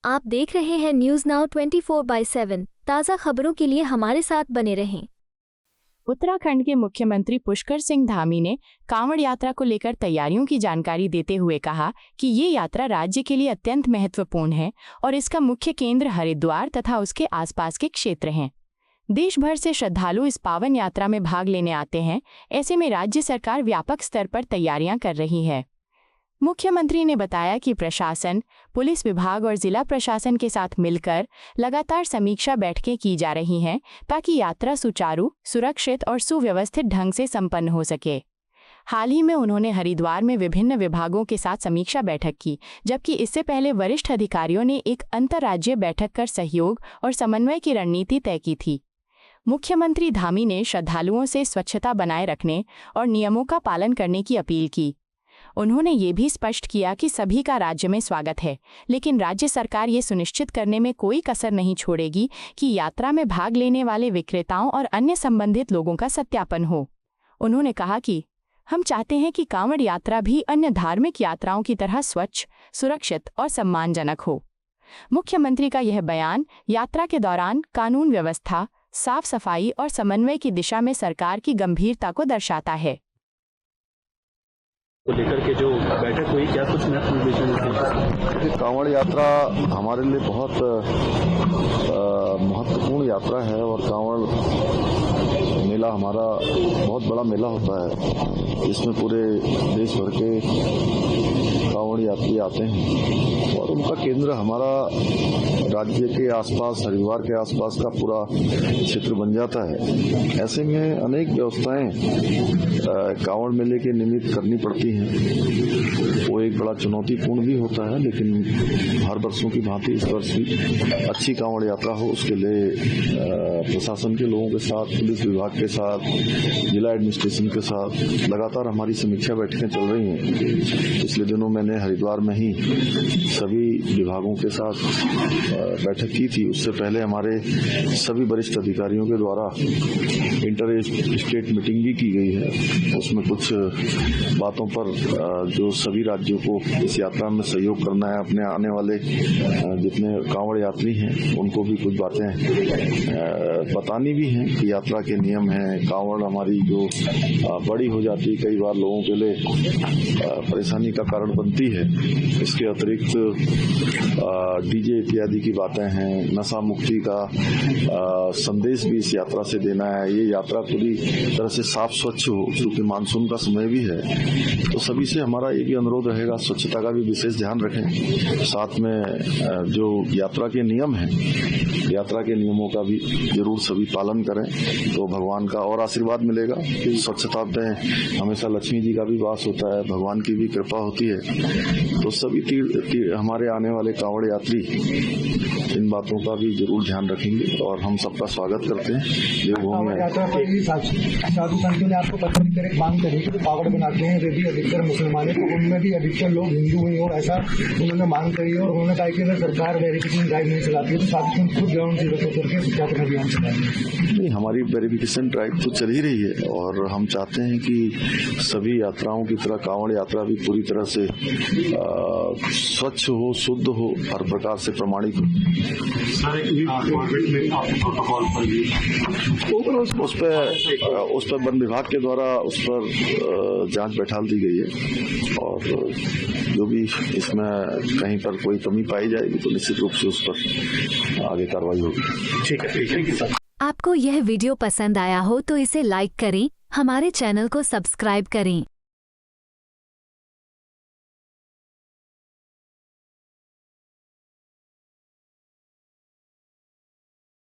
आप देख रहे हैं न्यूज़ नाउ 24/7। ताज़ा खबरों के लिए हमारे साथ बने रहें। उत्तराखंड के मुख्यमंत्री पुष्कर सिंह धामी ने कांवड़ यात्रा को लेकर तैयारियों की जानकारी देते हुए कहा कि ये यात्रा राज्य के लिए अत्यंत महत्वपूर्ण है और इसका मुख्य केंद्र हरिद्वार तथा उसके आसपास के क्षेत्र हैं। देश भर से श्रद्धालु इस पावन यात्रा में भाग लेने आते हैं। ऐसे में राज्य सरकार व्यापक स्तर पर तैयारियां कर रही है। मुख्यमंत्री ने बताया कि प्रशासन, पुलिस विभाग और जिला प्रशासन के साथ मिलकर लगातार समीक्षा बैठकें की जा रही हैं ताकि यात्रा सुचारू, सुरक्षित और सुव्यवस्थित ढंग से संपन्न हो सके। हाल ही में उन्होंने हरिद्वार में विभिन्न विभागों के साथ समीक्षा बैठक की, जबकि इससे पहले वरिष्ठ अधिकारियों ने एक अंतर्राज्यीय बैठक कर सहयोग और समन्वय की रणनीति तय की थी। मुख्यमंत्री धामी ने श्रद्धालुओं से स्वच्छता बनाए रखने और नियमों का पालन करने की अपील की। उन्होंने ये भी स्पष्ट किया कि सभी का राज्य में स्वागत है, लेकिन राज्य सरकार ये सुनिश्चित करने में कोई कसर नहीं छोड़ेगी कि यात्रा में भाग लेने वाले विक्रेताओं और अन्य संबंधित लोगों का सत्यापन हो। उन्होंने कहा कि हम चाहते हैं कि कांवड़ यात्रा भी अन्य धार्मिक यात्राओं की तरह स्वच्छ, सुरक्षित और सम्मानजनक हो। मुख्यमंत्री का यह बयान यात्रा के दौरान कानून व्यवस्था, साफ सफाई और समन्वय की दिशा में सरकार की गंभीरता को दर्शाता है। को लेकर के जो बैठक हुई, क्या कुछ महत्वपूर्ण? कांवड़ यात्रा हमारे लिए बहुत महत्वपूर्ण यात्रा है और कांवड़ मेला हमारा बहुत बड़ा मेला होता है। इसमें पूरे देश भर के कांवड़ यात्री आते हैं और उनका केंद्र हमारा राज्य के आसपास, हरिद्वार के आसपास का पूरा क्षेत्र बन जाता है। ऐसे में अनेक व्यवस्थाएं कांवड़ मेले के निमित्त करनी पड़ती हैं। वो एक बड़ा चुनौतीपूर्ण भी होता है, लेकिन हर वर्षों की भांति इस वर्ष भी अच्छी कांवड़ यात्रा हो, उसके लिए प्रशासन के लोगों के साथ, पुलिस विभाग के साथ, जिला एडमिनिस्ट्रेशन के साथ लगातार हमारी समीक्षा बैठकें चल रही हैं। पिछले दिनों मैंने हरिद्वार में ही सभी विभागों के साथ बैठक की थी। उससे पहले हमारे सभी वरिष्ठ अधिकारियों के द्वारा इंटर स्टेट मीटिंग भी की गई है। उसमें कुछ बातों पर जो सभी राज्यों को इस यात्रा में सहयोग करना है, अपने आने वाले जितने कांवड़ यात्री हैं उनको भी कुछ बातें बतानी भी हैं कि यात्रा के नियम हैं। कांवड़ हमारी जो बड़ी हो जाती है, कई बार लोगों के लिए परेशानी का कारण बनती है। इसके अतिरिक्त डीजे इत्यादि की बातें हैं, नशा मुक्ति का संदेश भी इस यात्रा से देना है। ये यात्रा पूरी तरह से साफ स्वच्छ हो, क्योंकि मानसून का समय भी है। तो सभी से हमारा ये भी अनुरोध रहेगा, स्वच्छता का भी विशेष ध्यान रखें। साथ में जो यात्रा के नियम हैं, यात्रा के नियमों का भी जरूर सभी पालन करें, तो भगवान का और आशीर्वाद मिलेगा। स्वच्छता में हमेशा लक्ष्मी जी का भी वास होता है, भगवान की भी कृपा होती है। तो सभी हमारे आने वाले कांवड़ यात्री इन बातों का भी जरूर ध्यान रखेंगे और हम सबका स्वागत करते हैं। देवभूमि साधु संतों ने आपको पत्र लिखकर एक मांग करी कि जो कावड़ बनाते हैं वे भी अधिकतर मुसलमान है, तो उनमें भी अधिकतर लोग हिंदू हैं और ऐसा उन्होंने मांग करी और उन्होंने कहा कि अगर सरकार वेरिफिकेशन ड्राइव नहीं चलाती है तो साधु संत खुद ग्राउंड जीरो पर करके सत्यापन अभियान चलाएंगे। नहीं, हमारी वेरिफिकेशन ड्राइव तो चल ही रही है और हम चाहते हैं कि सभी यात्राओं की तरह कांवड़ यात्रा भी पूरी तरह से स्वच्छ हो, शुद्ध हो, हर प्रकार से प्रमाणित हो। उस पर वन विभाग के द्वारा उस पर जांच बैठाल दी गई है और जो भी इसमें कहीं पर कोई कमी पाई जाएगी तो निश्चित रूप से उस पर आगे कार्रवाई होगी। ठीक है। आपको यह वीडियो पसंद आया हो तो इसे लाइक करें, हमारे चैनल को सब्सक्राइब करें।